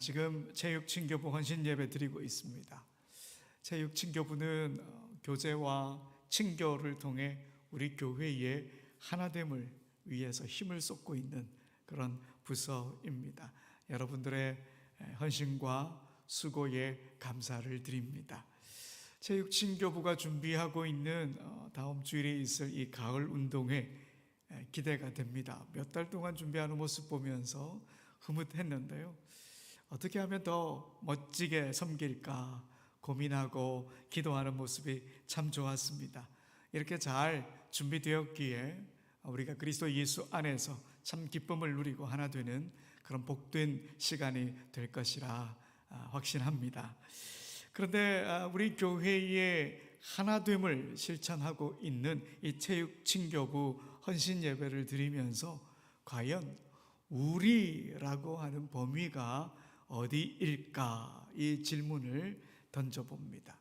지금 체육친교부 헌신 예배 드리고 있습니다. 체육친교부는 교제와 친교를 통해 우리 교회의 하나됨을 위해서 힘을 쏟고 있는 그런 부서입니다. 여러분들의 헌신과 수고에 감사를 드립니다. 체육친교부가 준비하고 있는 다음 주일에 있을 이 가을 운동회 기대가 됩니다. 몇 달 동안 준비하는 모습 보면서 흐뭇했는데요. 어떻게 하면 더 멋지게 섬길까 고민하고 기도하는 모습이 참 좋았습니다. 이렇게 잘 준비되었기에 우리가 그리스도 예수 안에서 참 기쁨을 누리고 하나 되는 그런 복된 시간이 될 것이라 확신합니다. 그런데 우리 교회의 하나됨을 실천하고 있는 이 체육친교부 헌신 예배를 드리면서 과연 우리라고 하는 범위가 어디일까? 이 질문을 던져봅니다.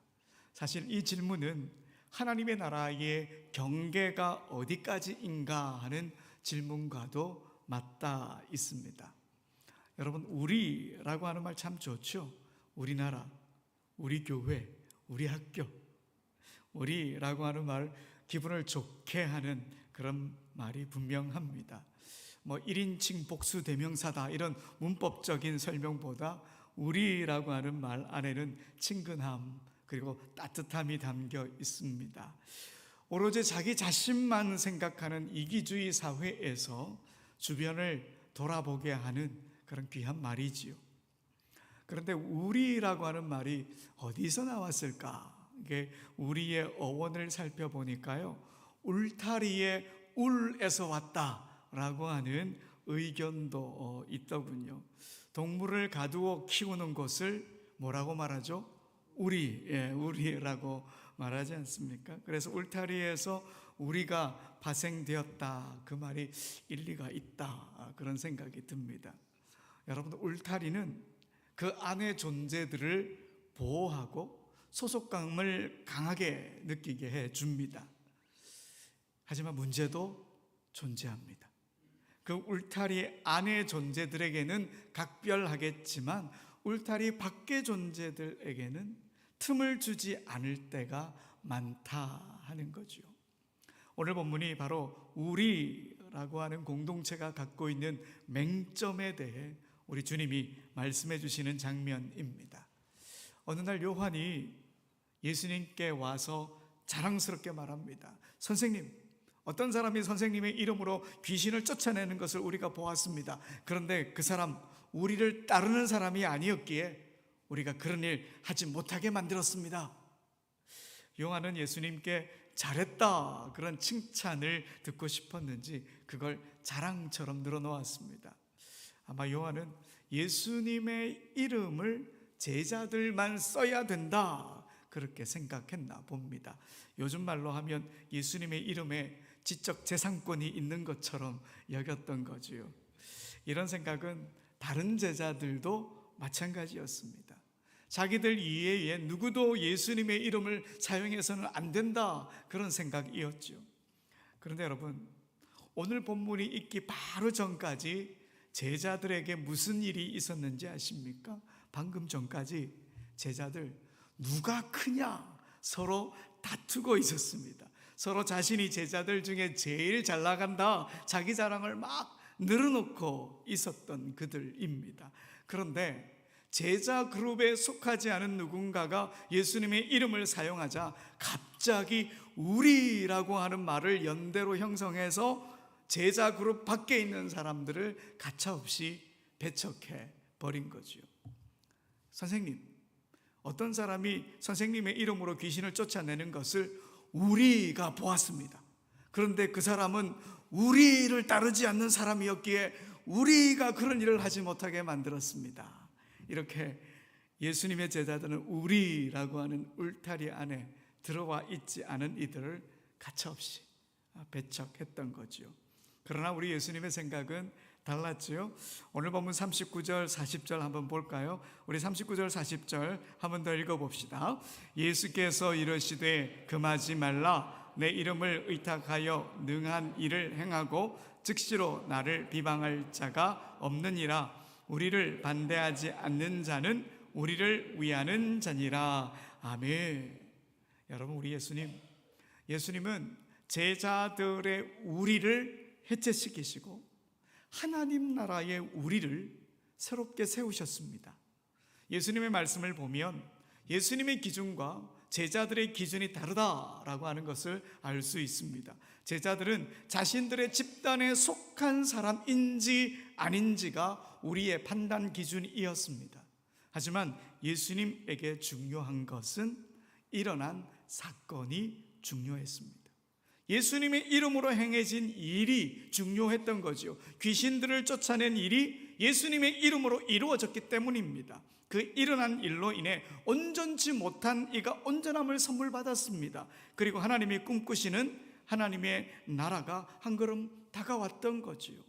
사실 이 질문은 하나님의 나라의 경계가 어디까지인가 하는 질문과도 맞닿아 있습니다. 여러분, 우리라고 하는 말 참 좋죠. 우리나라, 우리 교회, 우리 학교. 우리라고 하는 말 기분을 좋게 하는 그런 말이 분명합니다. 1인칭 복수 대명사다 이런 문법적인 설명보다 우리라고 하는 말 안에는 친근함 그리고 따뜻함이 담겨 있습니다. 오로지 자기 자신만 생각하는 이기주의 사회에서 주변을 돌아보게 하는 그런 귀한 말이지요. 그런데 우리라고 하는 말이 어디서 나왔을까? 이게 우리의 어원을 살펴보니까요, 울타리의 울에서 왔다 라고 하는 의견도 있더군요. 동물을 가두어 키우는 것을 뭐라고 말하죠? 우리라고 말하지 않습니까? 그래서 울타리에서 우리가 파생되었다, 그 말이 일리가 있다, 그런 생각이 듭니다. 여러분, 울타리는 그 안의 존재들을 보호하고 소속감을 강하게 느끼게 해줍니다. 하지만 문제도 존재합니다. 그 울타리 안의 존재들에게는 각별하겠지만 울타리 밖의 존재들에게는 틈을 주지 않을 때가 많다 하는 거죠. 오늘 본문이 바로 우리라고 하는 공동체가 갖고 있는 맹점에 대해 우리 주님이 말씀해 주시는 장면입니다. 어느 날 요한이 예수님께 와서 자랑스럽게 말합니다. 선생님, 어떤 사람이 선생님의 이름으로 귀신을 쫓아내는 것을 우리가 보았습니다. 그런데 그 사람 우리를 따르는 사람이 아니었기에 우리가 그런 일 하지 못하게 만들었습니다. 요한은 예수님께 잘했다 그런 칭찬을 듣고 싶었는지 그걸 자랑처럼 늘어놓았습니다. 아마 요한은 예수님의 이름을 제자들만 써야 된다 그렇게 생각했나 봅니다. 요즘 말로 하면 예수님의 이름에 지적 재산권이 있는 것처럼 여겼던 거지요. 이런 생각은 다른 제자들도 마찬가지였습니다. 자기들 이외에 누구도 예수님의 이름을 사용해서는 안 된다 그런 생각이었죠. 그런데 여러분, 오늘 본문이 있기 바로 전까지 제자들에게 무슨 일이 있었는지 아십니까? 방금 전까지 제자들 누가 크냐 서로 다투고 있었습니다. 서로 자신이 제자들 중에 제일 잘 나간다 자기 자랑을 막 늘어놓고 있었던 그들입니다. 그런데 제자 그룹에 속하지 않은 누군가가 예수님의 이름을 사용하자 갑자기 우리라고 하는 말을 연대로 형성해서 제자 그룹 밖에 있는 사람들을 가차없이 배척해 버린 거죠. 선생님, 어떤 사람이 선생님의 이름으로 귀신을 쫓아내는 것을 우리가 보았습니다. 그런데 그 사람은 우리를 따르지 않는 사람이었기에 우리가 그런 일을 하지 못하게 만들었습니다. 이렇게 예수님의 제자들은 우리라고 하는 울타리 안에 들어와 있지 않은 이들을 가차없이 배척했던 거죠. 그러나 우리 예수님의 생각은 달랐지요. 오늘 본문 39절 40절 한번 볼까요? 우리 39절 40절 한번 더 읽어봅시다. 예수께서 이르시되 금하지 말라. 내 이름을 의탁하여 능한 일을 행하고 즉시로 나를 비방할 자가 없느니라. 우리를 반대하지 않는 자는 우리를 위하는 자니라. 아멘. 여러분, 우리 예수님은 제자들의 우리를 해체시키시고 하나님 나라의 우리를 새롭게 세우셨습니다. 예수님의 말씀을 보면 예수님의 기준과 제자들의 기준이 다르다라고 하는 것을 알 수 있습니다. 제자들은 자신들의 집단에 속한 사람인지 아닌지가 우리의 판단 기준이었습니다. 하지만 예수님에게 중요한 것은 일어난 사건이 중요했습니다. 예수님의 이름으로 행해진 일이 중요했던 거죠. 귀신들을 쫓아낸 일이 예수님의 이름으로 이루어졌기 때문입니다. 그 일어난 일로 인해 온전치 못한 이가 온전함을 선물 받았습니다. 그리고 하나님이 꿈꾸시는 하나님의 나라가 한 걸음 다가왔던 거지요.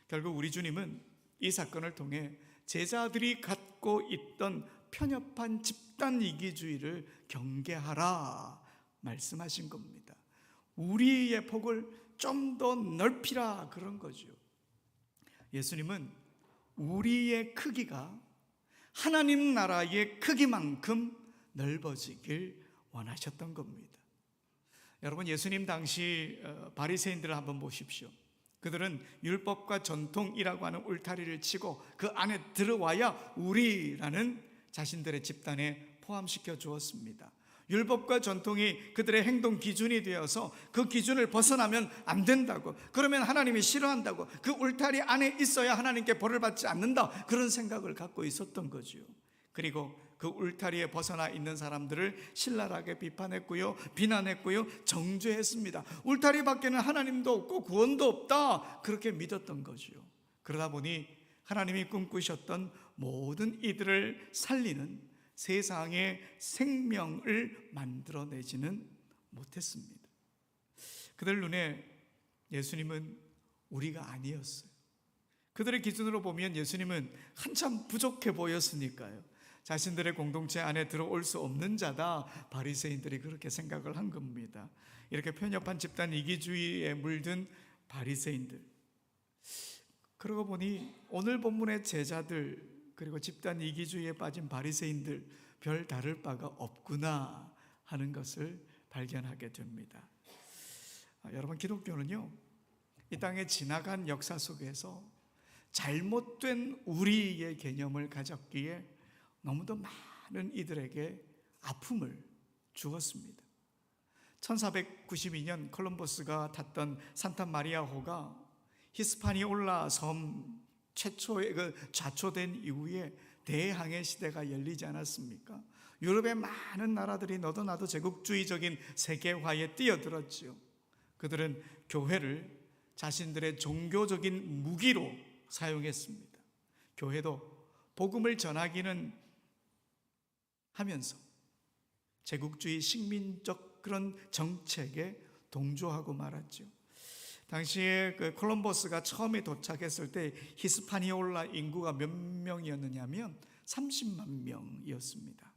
결국 우리 주님은 이 사건을 통해 제자들이 갖고 있던 편협한 집단 이기주의를 경계하라 말씀하신 겁니다. 우리의 폭을 좀 더 넓히라 그런 거죠. 예수님은 우리의 크기가 하나님 나라의 크기만큼 넓어지길 원하셨던 겁니다. 여러분, 예수님 당시 바리새인들을 한번 보십시오. 그들은 율법과 전통이라고 하는 울타리를 치고 그 안에 들어와야 우리라는 자신들의 집단에 포함시켜 주었습니다. 율법과 전통이 그들의 행동 기준이 되어서 그 기준을 벗어나면 안 된다고, 그러면 하나님이 싫어한다고, 그 울타리 안에 있어야 하나님께 벌을 받지 않는다, 그런 생각을 갖고 있었던 거죠. 그리고 그 울타리에 벗어나 있는 사람들을 신랄하게 비판했고요, 비난했고요, 정죄했습니다. 울타리 밖에는 하나님도 없고 구원도 없다, 그렇게 믿었던 거죠. 그러다 보니 하나님이 꿈꾸셨던 모든 이들을 살리는 세상의 생명을 만들어내지는 못했습니다. 그들 눈에 예수님은 우리가 아니었어요. 그들의 기준으로 보면 예수님은 한참 부족해 보였으니까요. 자신들의 공동체 안에 들어올 수 없는 자다, 바리새인들이 그렇게 생각을 한 겁니다. 이렇게 편협한 집단 이기주의에 물든 바리새인들, 그러고 보니 오늘 본문의 제자들 그리고 집단 이기주의에 빠진 바리새인들 별 다를 바가 없구나 하는 것을 발견하게 됩니다. 여러분, 기독교는요, 이 땅에 지나간 역사 속에서 잘못된 우리의 개념을 가졌기에 너무도 많은 이들에게 아픔을 주었습니다. 1492년 콜럼버스가 탔던 산타마리아호가 히스파니올라 섬 최초의 좌초된 이후에 대항해 시대가 열리지 않았습니까? 유럽의 많은 나라들이 너도 나도 제국주의적인 세계화에 뛰어들었지요. 그들은 교회를 자신들의 종교적인 무기로 사용했습니다. 교회도 복음을 전하기는 하면서 제국주의 식민적 그런 정책에 동조하고 말았죠. 당시에 그 콜럼버스가 처음에 도착했을 때 히스파니올라 인구가 몇 명이었느냐면 30만 명이었습니다.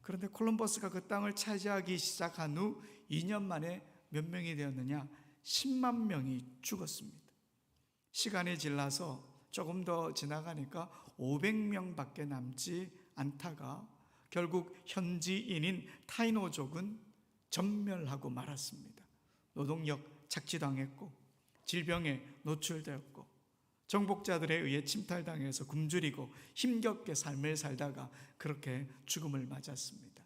그런데 콜럼버스가 그 땅을 차지하기 시작한 후 2년 만에 몇 명이 되었느냐? 10만 명이 죽었습니다. 시간이 지나서 조금 더 지나가니까 500명밖에 남지 않다가 결국 현지인인 타이노족은 전멸하고 말았습니다. 노동력 착취당했고 질병에 노출되었고 정복자들에 의해 침탈당해서 굶주리고 힘겹게 삶을 살다가 그렇게 죽음을 맞았습니다.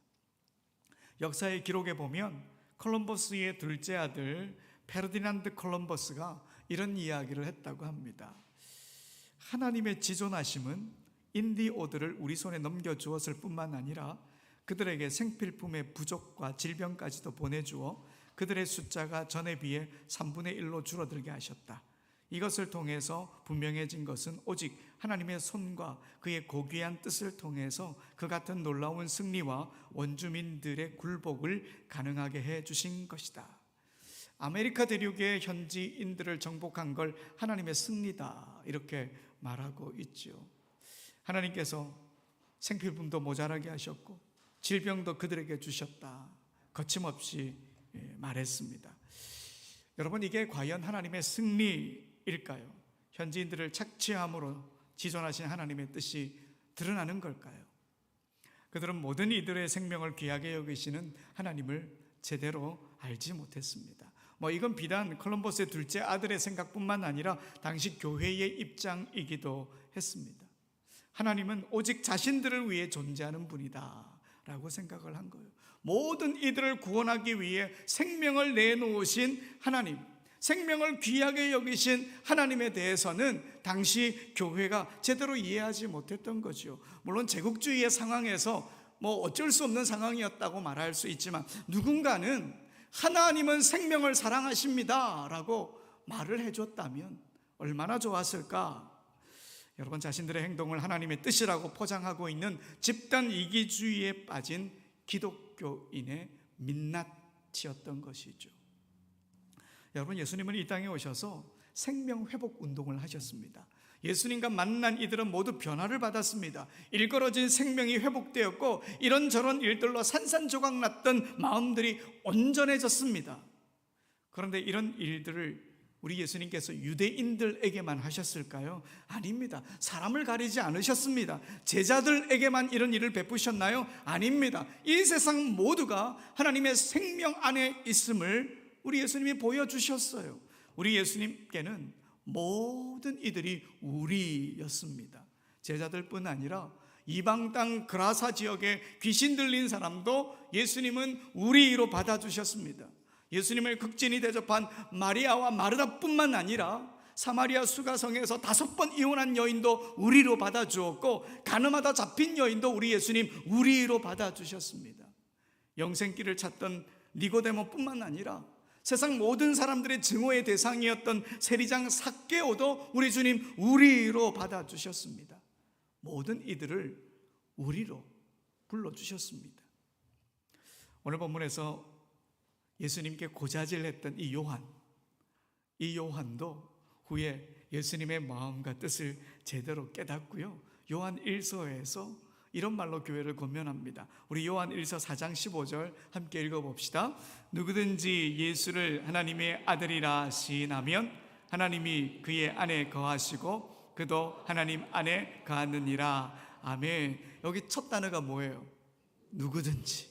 역사의 기록에 보면 콜럼버스의 둘째 아들 페르디난드 콜럼버스가 이런 이야기를 했다고 합니다. 하나님의 지존하심은 인디오들을 우리 손에 넘겨주었을 뿐만 아니라 그들에게 생필품의 부족과 질병까지도 보내주어 그들의 숫자가 전에 비해 3분의 1로 줄어들게 하셨다. 이것을 통해서 분명해진 것은 오직 하나님의 손과 그의 고귀한 뜻을 통해서 그 같은 놀라운 승리와 원주민들의 굴복을 가능하게 해주신 것이다. 아메리카 대륙의 현지인들을 정복한 걸 하나님의 승리다, 이렇게 말하고 있죠. 하나님께서 생필품도 모자라게 하셨고 질병도 그들에게 주셨다, 거침없이 말했습니다. 여러분, 이게 과연 하나님의 승리일까요? 현지인들을 착취함으로 지존하신 하나님의 뜻이 드러나는 걸까요? 그들은 모든 이들의 생명을 귀하게 여기시는 하나님을 제대로 알지 못했습니다. 이건 비단 콜럼버스의 둘째 아들의 생각뿐만 아니라 당시 교회의 입장이기도 했습니다. 하나님은 오직 자신들을 위해 존재하는 분이다 라고 생각을 한 거예요. 모든 이들을 구원하기 위해 생명을 내놓으신 하나님, 생명을 귀하게 여기신 하나님에 대해서는 당시 교회가 제대로 이해하지 못했던 거죠. 물론 제국주의의 상황에서 어쩔 수 없는 상황이었다고 말할 수 있지만, 누군가는 하나님은 생명을 사랑하십니다 라고 말을 해줬다면 얼마나 좋았을까? 여러분, 자신들의 행동을 하나님의 뜻이라고 포장하고 있는 집단 이기주의에 빠진 기독교인의 민낯이었던 것이죠. 여러분, 예수님은 이 땅에 오셔서 생명 회복 운동을 하셨습니다. 예수님과 만난 이들은 모두 변화를 받았습니다. 일컬어진 생명이 회복되었고, 이런저런 일들로 산산조각 났던 마음들이 온전해졌습니다. 그런데 이런 일들을 우리 예수님께서 유대인들에게만 하셨을까요? 아닙니다. 사람을 가리지 않으셨습니다. 제자들에게만 이런 일을 베푸셨나요? 아닙니다. 이 세상 모두가 하나님의 생명 안에 있음을 우리 예수님이 보여주셨어요. 우리 예수님께는 모든 이들이 우리였습니다. 제자들뿐 아니라 이방 땅 그라사 지역에 귀신 들린 사람도 예수님은 우리로 받아주셨습니다. 예수님을 극진히 대접한 마리아와 마르다뿐만 아니라 사마리아 수가성에서 5번 이혼한 여인도 우리로 받아주었고, 가늠하다 잡힌 여인도 우리 예수님 우리로 받아주셨습니다. 영생길을 찾던 니고데모뿐만 아니라 세상 모든 사람들의 증오의 대상이었던 세리장 삭개오도 우리 주님 우리로 받아주셨습니다. 모든 이들을 우리로 불러주셨습니다. 오늘 본문에서 예수님께 고자질했던 이 요한도 후에 예수님의 마음과 뜻을 제대로 깨닫고요, 요한 1서에서 이런 말로 교회를 권면합니다. 우리 요한 1서 4장 15절 함께 읽어봅시다. 누구든지 예수를 하나님의 아들이라 시인하면 하나님이 그의 안에 거하시고 그도 하나님 안에 거하느니라. 아멘. 여기 첫 단어가 뭐예요? 누구든지.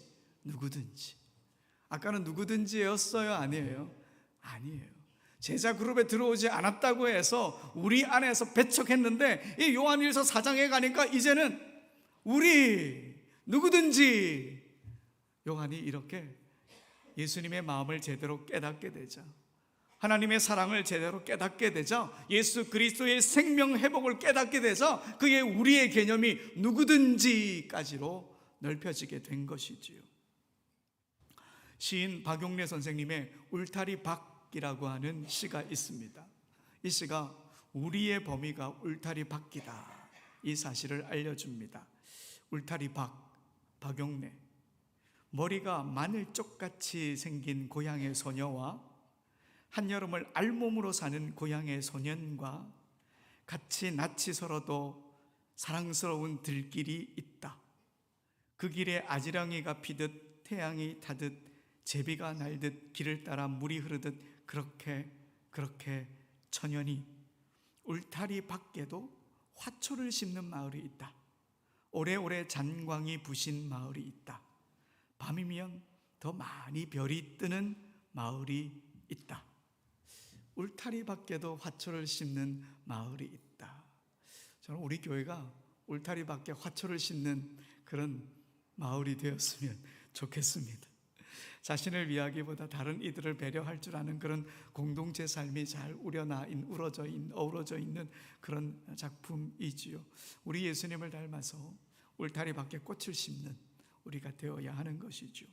아까는 누구든지였어요? 아니에요? 아니에요. 제자 그룹에 들어오지 않았다고 해서 우리 안에서 배척했는데, 이 요한 1서 4장에 가니까 이제는 우리 누구든지. 요한이 이렇게 예수님의 마음을 제대로 깨닫게 되자, 하나님의 사랑을 제대로 깨닫게 되자, 예수 그리스도의 생명 회복을 깨닫게 되자, 그의 우리의 개념이 누구든지까지로 넓혀지게 된 것이지요. 시인 박용래 선생님의 울타리 밖이라고 하는 시가 있습니다. 이 시가 우리의 범위가 울타리 밖이다, 이 사실을 알려줍니다. 울타리 박용래. 머리가 마늘쪽같이 생긴 고향의 소녀와 한여름을 알몸으로 사는 고향의 소년과 같이 낯이 설어도 사랑스러운 들길이 있다. 그 길에 아지랑이가 피듯 태양이 타듯 제비가 날듯 길을 따라 물이 흐르듯 그렇게 천연히 울타리 밖에도 화초를 심는 마을이 있다. 오래오래 잔광이 부신 마을이 있다. 밤이면 더 많이 별이 뜨는 마을이 있다. 울타리 밖에도 화초를 심는 마을이 있다. 저는 우리 교회가 울타리 밖에 화초를 심는 그런 마을이 되었으면 좋겠습니다. 자신을 위하기보다 다른 이들을 배려할 줄 아는 그런 공동체 삶이 잘 어우러져 있는 그런 작품이지요. 우리 예수님을 닮아서 울타리 밖에 꽃을 심는 우리가 되어야 하는 것이죠.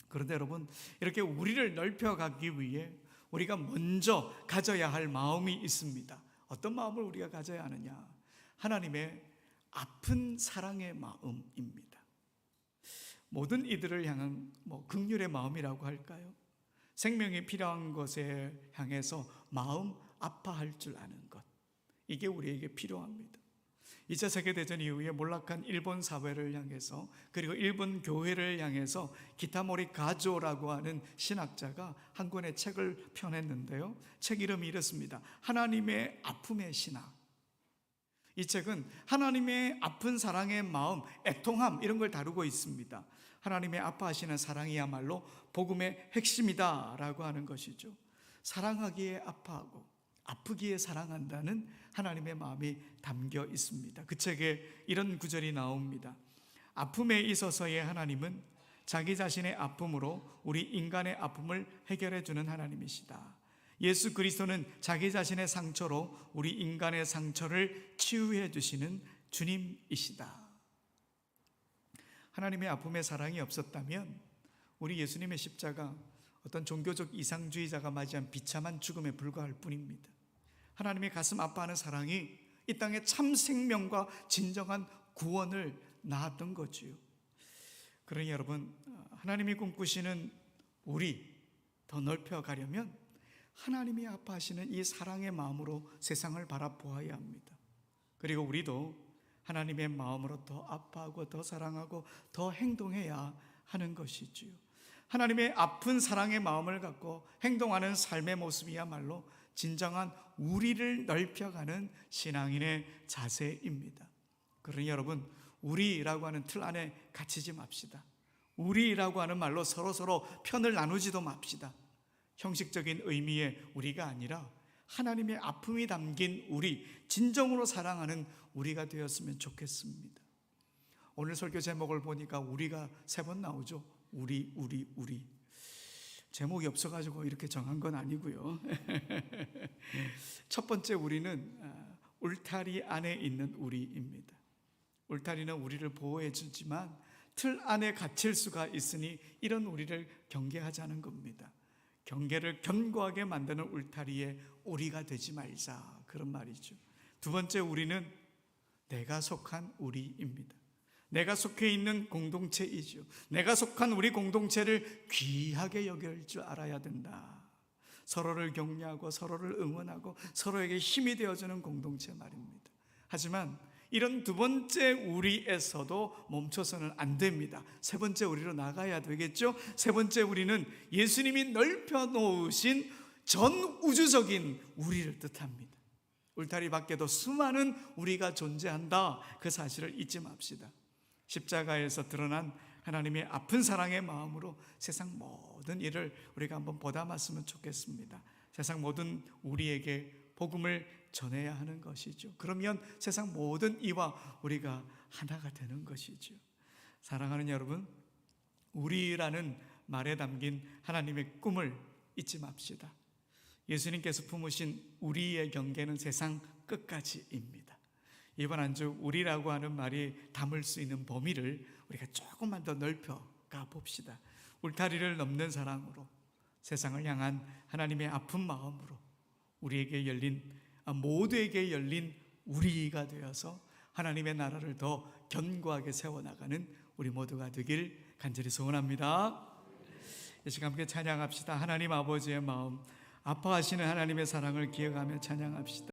그런데 여러분, 이렇게 우리를 넓혀가기 위해 우리가 먼저 가져야 할 마음이 있습니다. 어떤 마음을 우리가 가져야 하느냐? 하나님의 아픈 사랑의 마음입니다. 모든 이들을 향한 긍휼의 마음이라고 할까요? 생명이 필요한 것에 향해서 마음 아파할 줄 아는 것, 이게 우리에게 필요합니다. 2차 세계대전 이후에 몰락한 일본 사회를 향해서, 그리고 일본 교회를 향해서 기타모리 가조라고 하는 신학자가 한 권의 책을 펴냈는데요, 책 이름이 이렇습니다. 하나님의 아픔의 신학. 이 책은 하나님의 아픈 사랑의 마음, 애통함 이런 걸 다루고 있습니다. 하나님의 아파하시는 사랑이야말로 복음의 핵심이다라고 하는 것이죠. 사랑하기에 아파하고 아프기에 사랑한다는 하나님의 마음이 담겨 있습니다. 그 책에 이런 구절이 나옵니다. 아픔에 있어서의 하나님은 자기 자신의 아픔으로 우리 인간의 아픔을 해결해 주는 하나님이시다. 예수 그리스도는 자기 자신의 상처로 우리 인간의 상처를 치유해 주시는 주님이시다. 하나님의 아픔에 사랑이 없었다면 우리 예수님의 십자가 어떤 종교적 이상주의자가 맞이한 비참한 죽음에 불과할 뿐입니다. 하나님의 가슴 아파하는 사랑이 이 땅에 참 생명과 진정한 구원을 낳았던 거지요. 그러니 여러분, 하나님이 꿈꾸시는 우리 더 넓혀가려면 하나님이 아파하시는 이 사랑의 마음으로 세상을 바라보아야 합니다. 그리고 우리도 하나님의 마음으로 더 아파하고 더 사랑하고 더 행동해야 하는 것이지요. 하나님의 아픈 사랑의 마음을 갖고 행동하는 삶의 모습이야말로 진정한 우리를 넓혀가는 신앙인의 자세입니다. 그러니 여러분, 우리라고 하는 틀 안에 갇히지 맙시다. 우리라고 하는 말로 서로 편을 나누지도 맙시다. 형식적인 의미의 우리가 아니라 하나님의 아픔이 담긴 우리, 진정으로 사랑하는 우리가 되었으면 좋겠습니다. 오늘 설교 제목을 보니까 우리가 3번 나오죠. 우리. 제목이 없어가지고 이렇게 정한 건 아니고요. 첫 번째 우리는 울타리 안에 있는 우리입니다. 울타리는 우리를 보호해 주지만 틀 안에 갇힐 수가 있으니 이런 우리를 경계하자는 겁니다. 경계를 견고하게 만드는 울타리에 우리가 되지 말자, 그런 말이죠. 두 번째 우리는 내가 속한 우리입니다. 내가 속해 있는 공동체이죠. 내가 속한 우리 공동체를 귀하게 여길 줄 알아야 된다. 서로를 격려하고 서로를 응원하고 서로에게 힘이 되어주는 공동체 말입니다. 하지만 이런 두 번째 우리에서도 멈춰서는 안 됩니다. 세 번째 우리로 나가야 되겠죠. 세 번째 우리는 예수님이 넓혀 놓으신 전 우주적인 우리를 뜻합니다. 울타리 밖에도 수많은 우리가 존재한다, 그 사실을 잊지 맙시다. 십자가에서 드러난 하나님의 아픈 사랑의 마음으로 세상 모든 일을 우리가 한번 보담았으면 좋겠습니다. 세상 모든 우리에게 복음을 전해야 하는 것이죠. 그러면 세상 모든 이와 우리가 하나가 되는 것이죠. 사랑하는 여러분, 우리라는 말에 담긴 하나님의 꿈을 잊지 맙시다. 예수님께서 품으신 우리의 경계는 세상 끝까지입니다. 이번 한 주 우리라고 하는 말이 담을 수 있는 범위를 우리가 조금만 더 넓혀가 봅시다. 울타리를 넘는 사랑으로, 세상을 향한 하나님의 아픈 마음으로 우리에게 열린, 모두에게 열린 우리가 되어서 하나님의 나라를 더 견고하게 세워나가는 우리 모두가 되길 간절히 소원합니다. 이 시간 함께 찬양합시다. 하나님 아버지의 마음, 아파하시는 하나님의 사랑을 기억하며 찬양합시다.